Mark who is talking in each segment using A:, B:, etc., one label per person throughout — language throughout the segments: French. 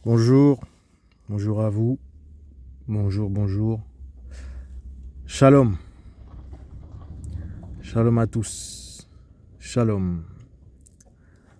A: Bonjour, bonjour à vous, bonjour, bonjour. Shalom, shalom à tous, shalom.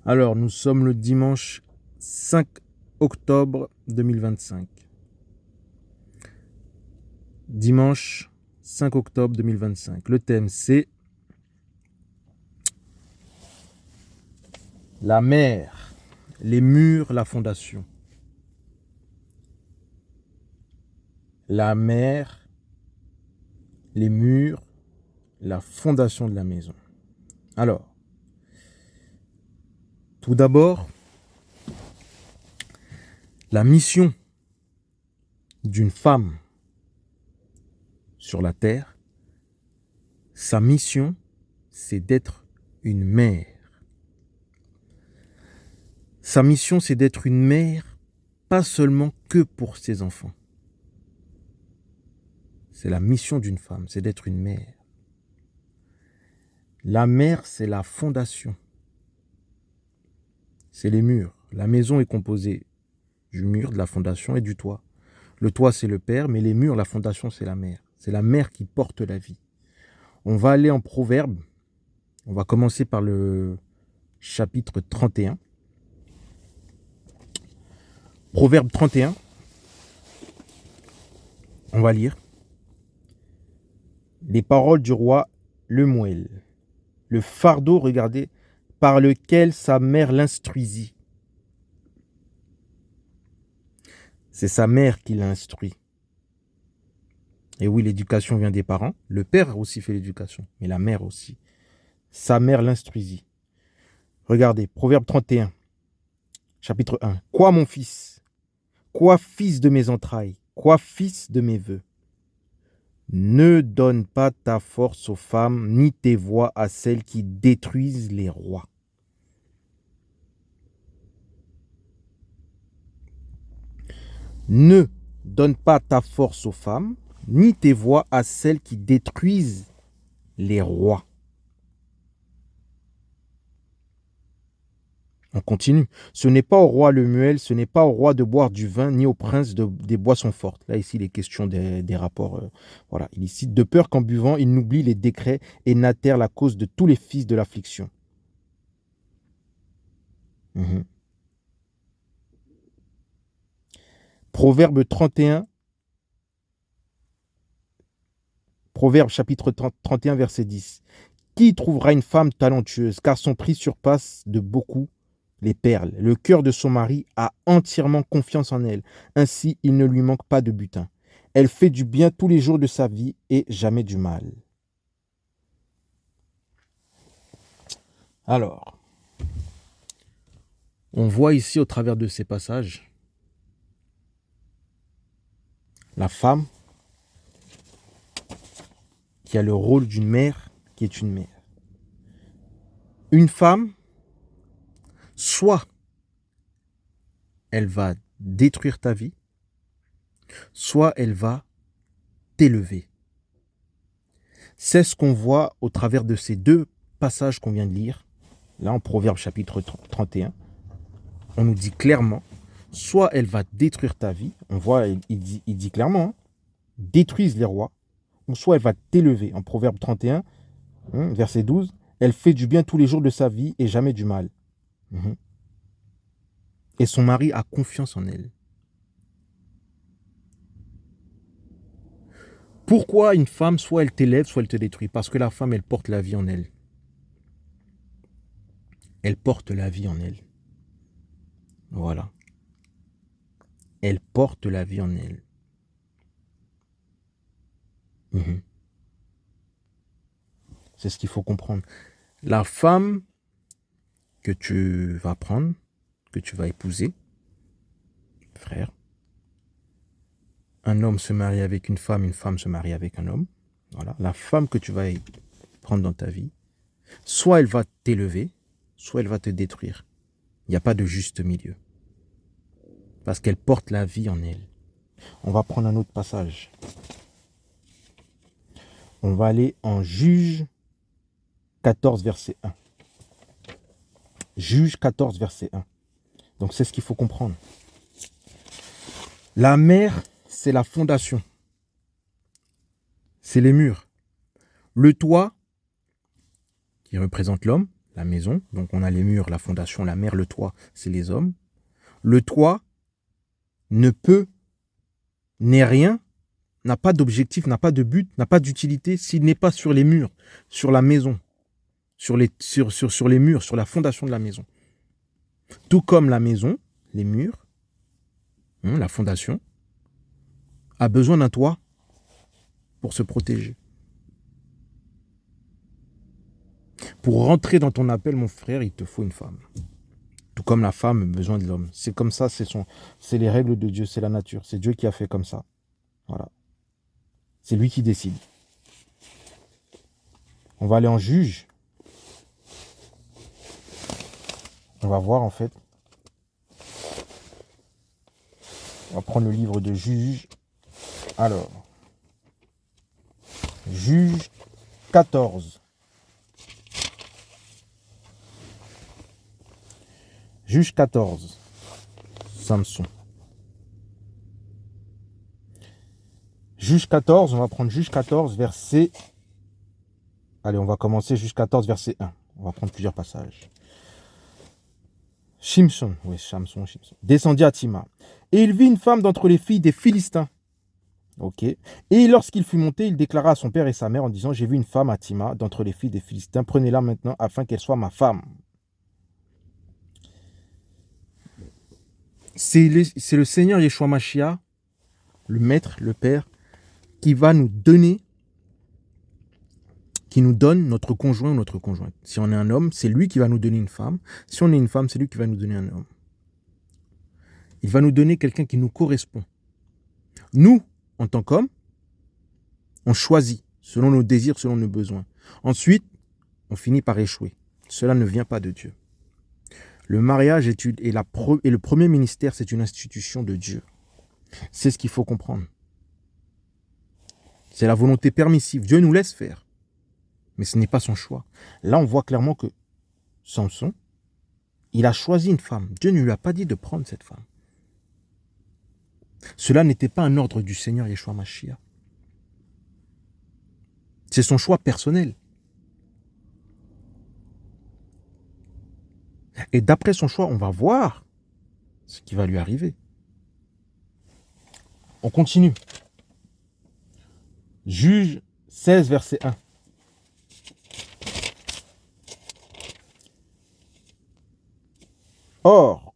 A: Alors, nous sommes le dimanche 5 octobre 2025. Dimanche 5 octobre 2025. Le thème, c'est la mer, les murs, la fondation. La mer, les murs, la fondation de la maison. Alors, tout d'abord, la mission d'une femme sur la terre, sa mission, c'est d'être une mère. Sa mission, c'est d'être une mère, pas seulement que pour ses enfants. C'est la mission d'une femme, c'est d'être une mère. La mère, c'est la fondation. C'est les murs. La maison est composée du mur, de la fondation et du toit. Le toit, c'est le père, mais les murs, la fondation, c'est la mère. C'est la mère qui porte la vie. On va aller en Proverbes. On va commencer par le chapitre 31. Proverbe 31. On va lire. Les paroles du roi Lemuel. Le fardeau, regardez, par lequel sa mère l'instruisit. C'est sa mère qui l'a instruit. Et oui, l'éducation vient des parents. Le père aussi fait l'éducation, mais la mère aussi. Sa mère l'instruisit. Regardez, Proverbe 31, chapitre 1. Quoi, mon fils? Quoi, fils de mes entrailles? Quoi, fils de mes vœux? Ne donne pas ta force aux femmes, ni tes voix à celles qui détruisent les rois. Ne donne pas ta force aux femmes, ni tes voix à celles qui détruisent les rois. On continue. Ce n'est pas au roi Lemuel, ce n'est pas au roi de boire du vin, ni au prince des boissons fortes. Là, ici, il est question des rapports. Voilà. Il cite de peur qu'en buvant, il n'oublie les décrets et n'atterre la cause de tous les fils de l'affliction. Proverbe 31, Proverbe chapitre 31, verset 10. Qui trouvera une femme talentueuse, car son prix surpasse de beaucoup les perles. Le cœur de son mari a entièrement confiance en elle. Ainsi, il ne lui manque pas de butin. Elle fait du bien tous les jours de sa vie et jamais du mal. Alors, on voit ici au travers de ces passages la femme qui a le rôle d'une mère qui est une mère. Une femme, soit elle va détruire ta vie, soit elle va t'élever. C'est ce qu'on voit au travers de ces deux passages qu'on vient de lire. Là, en Proverbe chapitre 31, on nous dit clairement, soit elle va détruire ta vie, on voit, il dit clairement, détruise les rois, ou soit elle va t'élever. En Proverbe 31, verset 12, elle fait du bien tous les jours de sa vie et jamais du mal. Et son mari a confiance en elle. Pourquoi une femme, soit elle t'élève, soit elle te détruit? Parce que la femme, elle porte la vie en elle. Elle porte la vie en elle. Voilà. Elle porte la vie en elle. C'est ce qu'il faut comprendre. La femme que tu vas prendre, que tu vas épouser, frère, un homme se marie avec une femme se marie avec un homme. Voilà. La femme que tu vas prendre dans ta vie, soit elle va t'élever, soit elle va te détruire. Il n'y a pas de juste milieu. Parce qu'elle porte la vie en elle. On va prendre un autre passage. On va aller en Juge 14, verset 1. Juge 14, verset 1. Donc c'est ce qu'il faut comprendre. La mer, c'est la fondation. C'est les murs. Le toit, qui représente l'homme, la maison. Donc on a les murs, la fondation, la mer, le toit, c'est les hommes. Le toit n'est rien, n'a pas d'objectif, n'a pas de but, n'a pas d'utilité s'il n'est pas sur les murs, sur la maison, sur les murs, sur la fondation de la maison. Tout comme la maison, les murs, la fondation, a besoin d'un toit pour se protéger. Pour rentrer dans ton appel, mon frère, il te faut une femme. Tout comme la femme a besoin de l'homme. C'est comme ça, c'est les règles de Dieu, c'est la nature. C'est Dieu qui a fait comme ça. Voilà. C'est lui qui décide. On va aller en Juge. On va voir en fait. On va prendre le livre de Juge. Alors. Juge 14. Juge 14. Samson. Juge 14, on va prendre Juge 14, verset... Allez, on va commencer Juge 14, verset 1. On va prendre plusieurs passages. Samson descendit à Tima. Et il vit une femme d'entre les filles des Philistins. Ok. Et lorsqu'il fut monté, il déclara à son père et sa mère en disant, j'ai vu une femme à Tima d'entre les filles des Philistins. Prenez-la maintenant afin qu'elle soit ma femme. C'est le Seigneur Yeshua Mashiach, le Maître, le Père, qui va nous donner, qui nous donne notre conjoint ou notre conjointe. Si on est un homme, c'est lui qui va nous donner une femme. Si on est une femme, c'est lui qui va nous donner un homme. Il va nous donner quelqu'un qui nous correspond. Nous, en tant qu'hommes, on choisit selon nos désirs, selon nos besoins. Ensuite, on finit par échouer. Cela ne vient pas de Dieu. Le mariage et le premier ministère, c'est une institution de Dieu. C'est ce qu'il faut comprendre. C'est la volonté permissive. Dieu nous laisse faire. Mais ce n'est pas son choix. Là, on voit clairement que Samson, il a choisi une femme. Dieu ne lui a pas dit de prendre cette femme. Cela n'était pas un ordre du Seigneur Yeshua Mashiach. C'est son choix personnel. Et d'après son choix, on va voir ce qui va lui arriver. On continue. Juge 16, verset 1. Or,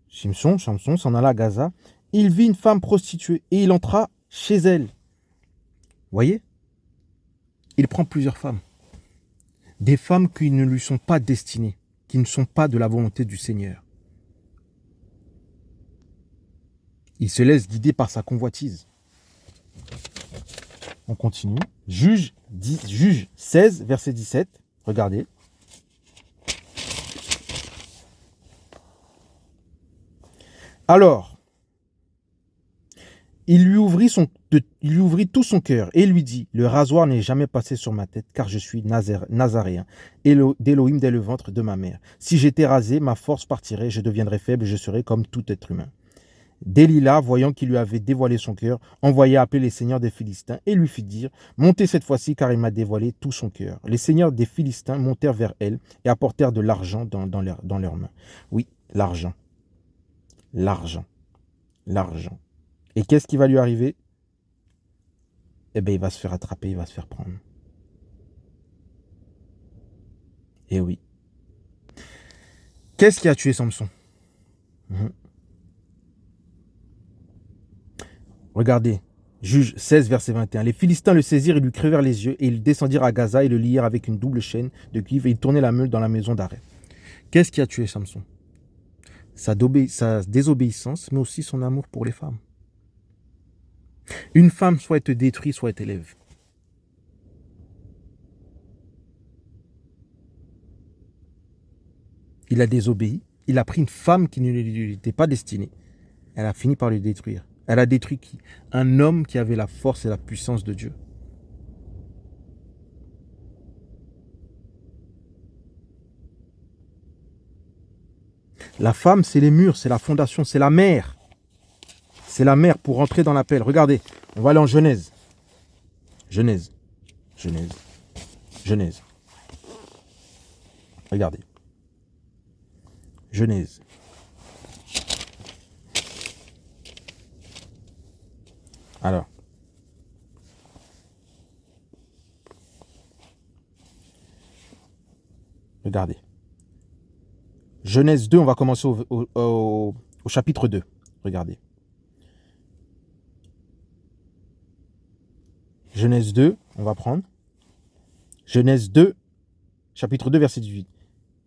A: Samson s'en alla à Gaza. Il vit une femme prostituée et il entra chez elle. Voyez? Il prend plusieurs femmes. Des femmes qui ne lui sont pas destinées, qui ne sont pas de la volonté du Seigneur. Il se laisse guider par sa convoitise. On continue. Juge 16, verset 17. Regardez. Alors, il lui ouvrit tout son cœur et lui dit, le rasoir n'est jamais passé sur ma tête, car je suis nazaréen, d'Élohim dès le ventre de ma mère. Si j'étais rasé, ma force partirait, je deviendrais faible et je serais comme tout être humain. Délila, voyant qu'il lui avait dévoilé son cœur, envoya appeler les seigneurs des Philistins et lui fit dire, montez cette fois-ci, car il m'a dévoilé tout son cœur. Les seigneurs des Philistins montèrent vers elle et apportèrent de l'argent dans leurs mains. Oui, l'argent. L'argent. L'argent. Et qu'est-ce qui va lui arriver? Eh bien, il va se faire attraper, il va se faire prendre. Eh oui. Qu'est-ce qui a tué Samson? Regardez, Juge 16, verset 21. Les Philistins le saisirent et lui crevèrent les yeux, et ils descendirent à Gaza et le lièrent avec une double chaîne de cuivre, et ils tournaient la meule dans la maison d'arrêt. Qu'est-ce qui a tué Samson? Sa désobéissance, mais aussi son amour pour les femmes. Une femme, soit elle te détruit, soit elle t'élève. Il a désobéi, il a pris une femme qui ne lui était pas destinée. Elle a fini par le détruire. Elle a détruit qui? Un homme qui avait la force et la puissance de Dieu. La femme, c'est les murs, c'est la fondation, c'est la mer. C'est la mère pour rentrer dans l'appel. Regardez, on va aller en Genèse. Genèse. Genèse. Genèse. Regardez. Genèse. Alors. Regardez. Genèse 2, on va commencer au chapitre 2. Regardez. Genèse 2, on va prendre. Genèse 2, chapitre 2, verset 18.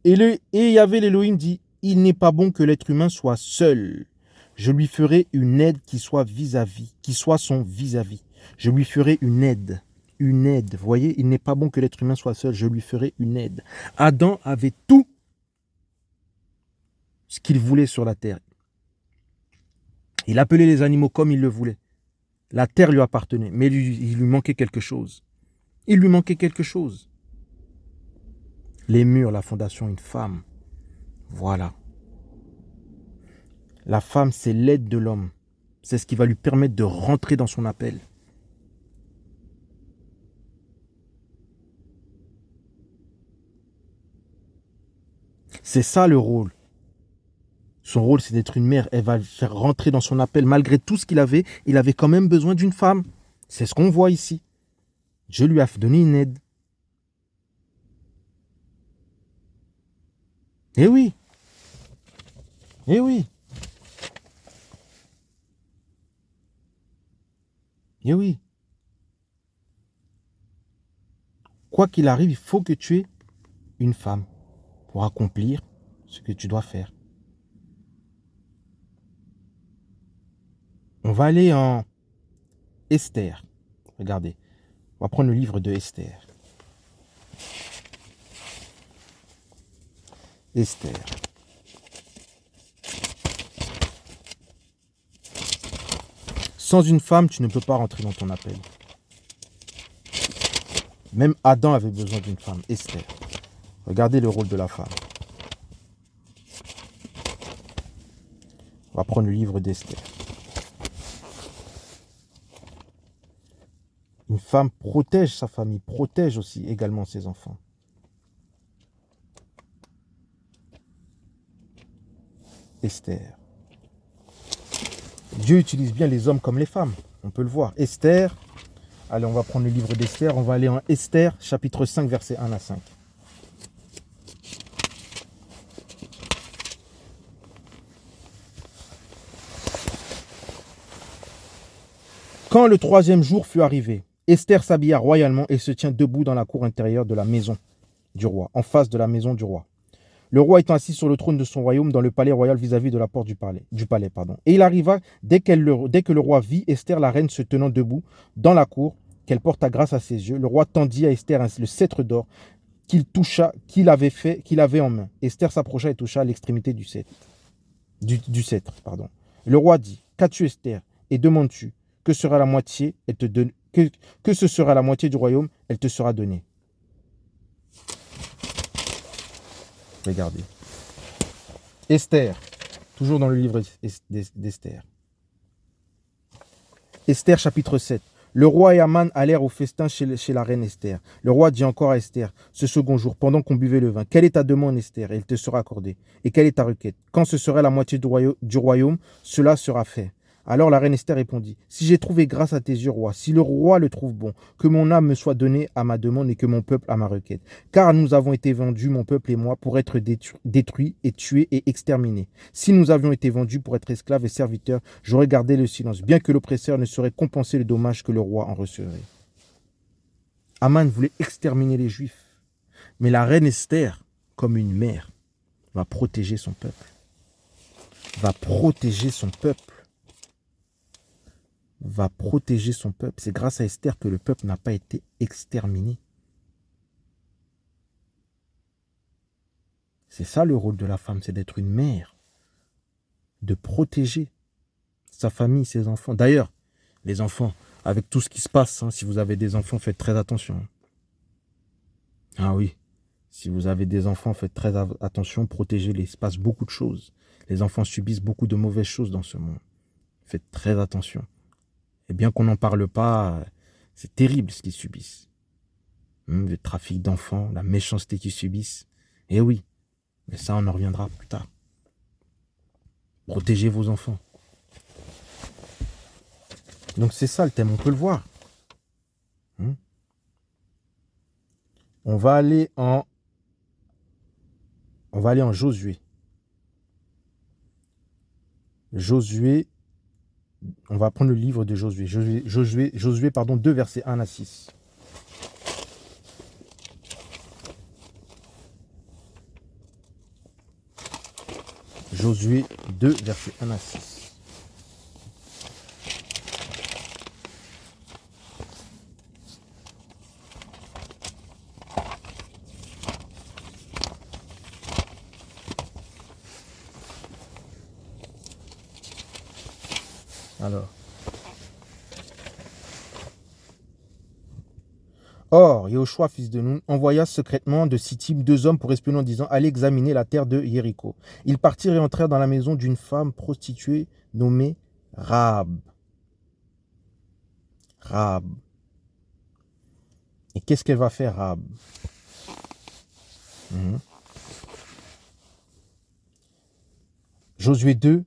A: Et Yahvé l'Élohim dit, il n'est pas bon que l'être humain soit seul. Je lui ferai une aide qui soit vis-à-vis, qui soit son vis-à-vis. Je lui ferai une aide. Une aide. Vous voyez, il n'est pas bon que l'être humain soit seul. Je lui ferai une aide. Adam avait tout ce qu'il voulait sur la terre. Il appelait les animaux comme il le voulait. La terre lui appartenait, mais il lui manquait quelque chose. Il lui manquait quelque chose. Les murs, la fondation, une femme. Voilà. La femme, c'est l'aide de l'homme. C'est ce qui va lui permettre de rentrer dans son appel. C'est ça le rôle. Son rôle, c'est d'être une mère. Elle va le faire rentrer dans son appel. Malgré tout ce qu'il avait, il avait quand même besoin d'une femme. C'est ce qu'on voit ici. Dieu lui a donné une aide. Eh oui. Eh oui. Eh oui. Quoi qu'il arrive, il faut que tu aies une femme pour accomplir ce que tu dois faire. On va aller en Esther. Regardez. On va prendre le livre de Esther. Esther. Sans une femme, tu ne peux pas rentrer dans ton appel. Même Adam avait besoin d'une femme. Esther. Regardez le rôle de la femme. On va prendre le livre d'Esther. Une femme protège sa famille, protège aussi également ses enfants. Esther. Dieu utilise bien les hommes comme les femmes. On peut le voir. Esther. Allez, on va prendre le livre d'Esther. On va aller en Esther, chapitre 5, versets 1 à 5. Quand le 3e jour fut arrivé, Esther s'habilla royalement et se tient debout dans la cour intérieure de la maison du roi, en face de la maison du roi. Le roi étant assis sur le trône de son royaume dans le palais royal vis-à-vis de la porte du palais. Et il arriva, dès que le roi vit Esther, la reine, se tenant debout dans la cour, qu'elle porta grâce à ses yeux, le roi tendit à Esther le sceptre d'or qu'il avait en main. Esther s'approcha et toucha l'extrémité du sceptre. Le roi dit, qu'as-tu Esther, et demandes-tu que sera la moitié, que ce sera la moitié du royaume, elle te sera donnée. Regardez. Esther, toujours dans le livre d'Esther. Esther chapitre 7. Le roi et Aman allèrent au festin chez la reine Esther. Le roi dit encore à Esther, ce second jour, pendant qu'on buvait le vin, quelle est ta demande, Esther, et elle te sera accordée. Et quelle est ta requête? Quand ce sera la moitié du royaume, cela sera fait. Alors la reine Esther répondit, si j'ai trouvé grâce à tes yeux, roi, si le roi le trouve bon, que mon âme me soit donnée à ma demande et que mon peuple à ma requête. Car nous avons été vendus, mon peuple et moi, pour être détruits et tués et exterminés. Si nous avions été vendus pour être esclaves et serviteurs, j'aurais gardé le silence, bien que l'oppresseur ne saurait compenser le dommage que le roi en recevrait. Aman voulait exterminer les Juifs, mais la reine Esther, comme une mère, va protéger son peuple. Va protéger son peuple. C'est grâce à Esther que le peuple n'a pas été exterminé. C'est ça le rôle de la femme, c'est d'être une mère, de protéger sa famille, ses enfants. D'ailleurs, les enfants, avec tout ce qui se passe, si vous avez des enfants, faites très attention. Ah oui, si vous avez des enfants, faites très attention, protégez-les. Il se passe beaucoup de choses. Les enfants subissent beaucoup de mauvaises choses dans ce monde. Faites très attention. Et bien qu'on n'en parle pas, c'est terrible ce qu'ils subissent. Le trafic d'enfants, la méchanceté qu'ils subissent. Et oui, mais ça, on en reviendra plus tard. Protégez vos enfants. Donc c'est ça le thème, on peut le voir. On va aller en Josué. Josué, on va prendre le livre de Josué. Josué, 2, versets 1 à 6. Josué 2, versets 1 à 6. Alors. Or, Yahushua, fils de Nun, envoya secrètement de Sittim 2 hommes pour espionner en disant « Allez examiner la terre de Jéricho ». Ils partirent et entrèrent dans la maison d'une femme prostituée nommée Rahab. Rahab. Et qu'est-ce qu'elle va faire, Rahab? Josué 2.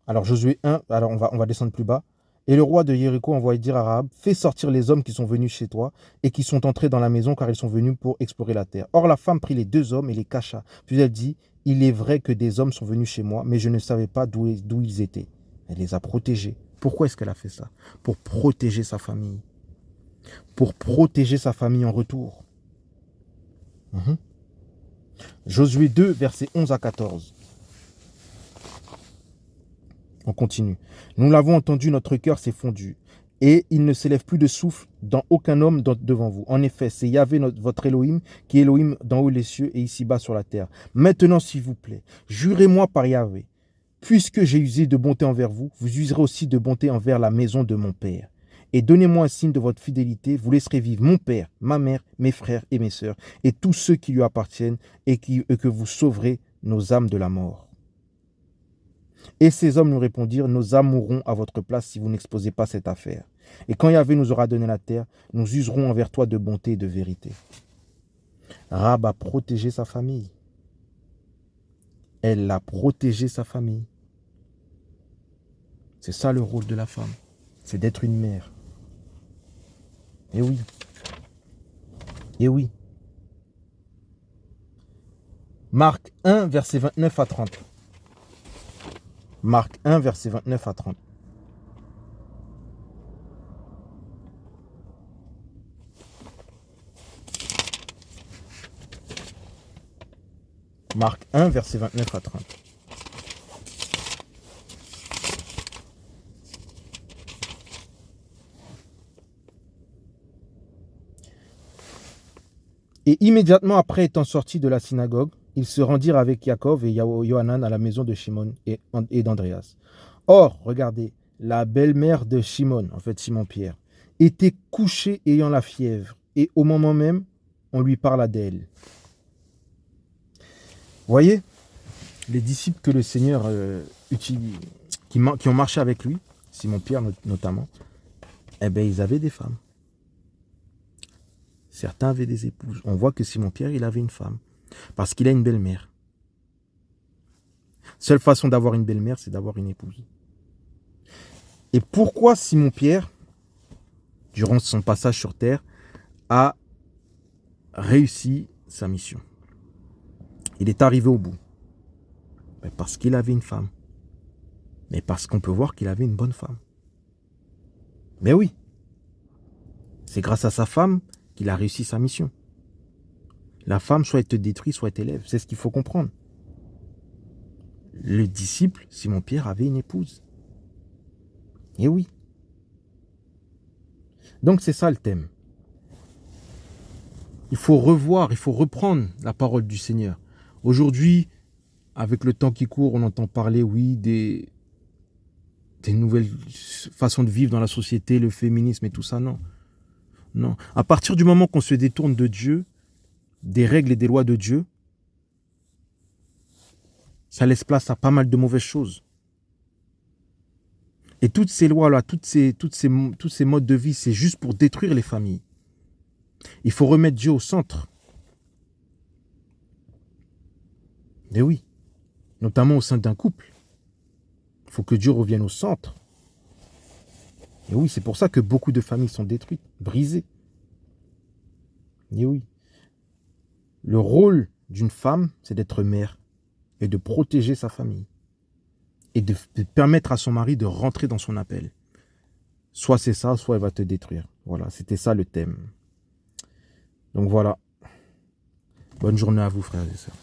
A: Alors Josué 1, alors on va descendre plus bas. Et le roi de Jéricho envoya dire à Rahab, fais sortir les hommes qui sont venus chez toi et qui sont entrés dans la maison car ils sont venus pour explorer la terre. Or la femme prit les 2 hommes et les cacha. Puis elle dit, il est vrai que des hommes sont venus chez moi, mais je ne savais pas d'où ils étaient. Elle les a protégés. Pourquoi est-ce qu'elle a fait ça? Pour protéger sa famille. Pour protéger sa famille en retour. Josué 2, versets 11 à 14. On continue. Nous l'avons entendu, notre cœur s'est fondu. Et il ne s'élève plus de souffle dans aucun homme devant vous. En effet, c'est Yahvé votre Elohim, qui est Elohim d'en haut les cieux et ici-bas sur la terre. Maintenant, s'il vous plaît, jurez-moi par Yahvé. Puisque j'ai usé de bonté envers vous, vous userez aussi de bonté envers la maison de mon père. Et donnez-moi un signe de votre fidélité, vous laisserez vivre mon père, ma mère, mes frères et mes sœurs, et tous ceux qui lui appartiennent, et que vous sauverez nos âmes de la mort. Et ces hommes nous répondirent, nos âmes mourront à votre place si vous n'exposez pas cette affaire. Et quand Yahvé nous aura donné la terre, nous userons envers toi de bonté et de vérité. Rahab a protégé sa famille. Elle a protégé sa famille. C'est ça le rôle de la femme. C'est d'être une mère. Et oui. Et oui. Marc 1, verset 29 à 30. Marc 1, verset 29 à 30. Marc 1, verset 29 à 30. Et immédiatement après étant sortis de la synagogue, ils se rendirent avec Jacob et Yohanan à la maison de Shimon et d'Andréas. Or, regardez, la belle-mère de Shimon, en fait Simon-Pierre, était couchée ayant la fièvre, et au moment même, on lui parla d'elle. Voyez, les disciples que le Seigneur qui ont marché avec lui, Simon-Pierre notamment, eh bien, ils avaient des femmes. Certains avaient des épouses. On voit que Simon-Pierre, il avait une femme. Parce qu'il a une belle-mère. Seule façon d'avoir une belle-mère, c'est d'avoir une épouse. Et pourquoi Simon-Pierre, durant son passage sur terre, a réussi sa mission? Il est arrivé au bout. Parce qu'il avait une femme. Mais parce qu'on peut voir qu'il avait une bonne femme. Mais oui. C'est grâce à sa femme qu'il a réussi sa mission. La femme, soit elle te détruit, soit elle t'élève. C'est ce qu'il faut comprendre. Le disciple, Simon-Pierre, avait une épouse. Et oui. Donc c'est ça le thème. Il faut revoir, il faut reprendre la parole du Seigneur. Aujourd'hui, avec le temps qui court, on entend parler, oui, des nouvelles façons de vivre dans la société, le féminisme et tout ça. Non. Non. À partir du moment qu'on se détourne de Dieu, des règles et des lois de Dieu, ça laisse place à pas mal de mauvaises choses. Et toutes ces lois-là, tous ces modes de vie, c'est juste pour détruire les familles. Il faut remettre Dieu au centre. Et oui, notamment au sein d'un couple. Il faut que Dieu revienne au centre. Et oui, c'est pour ça que beaucoup de familles sont détruites, brisées. Et oui. Le rôle d'une femme, c'est d'être mère et de protéger sa famille. Et de permettre à son mari de rentrer dans son appel. Soit c'est ça, soit elle va te détruire. Voilà, c'était ça le thème. Donc voilà. Bonne journée à vous, frères et sœurs.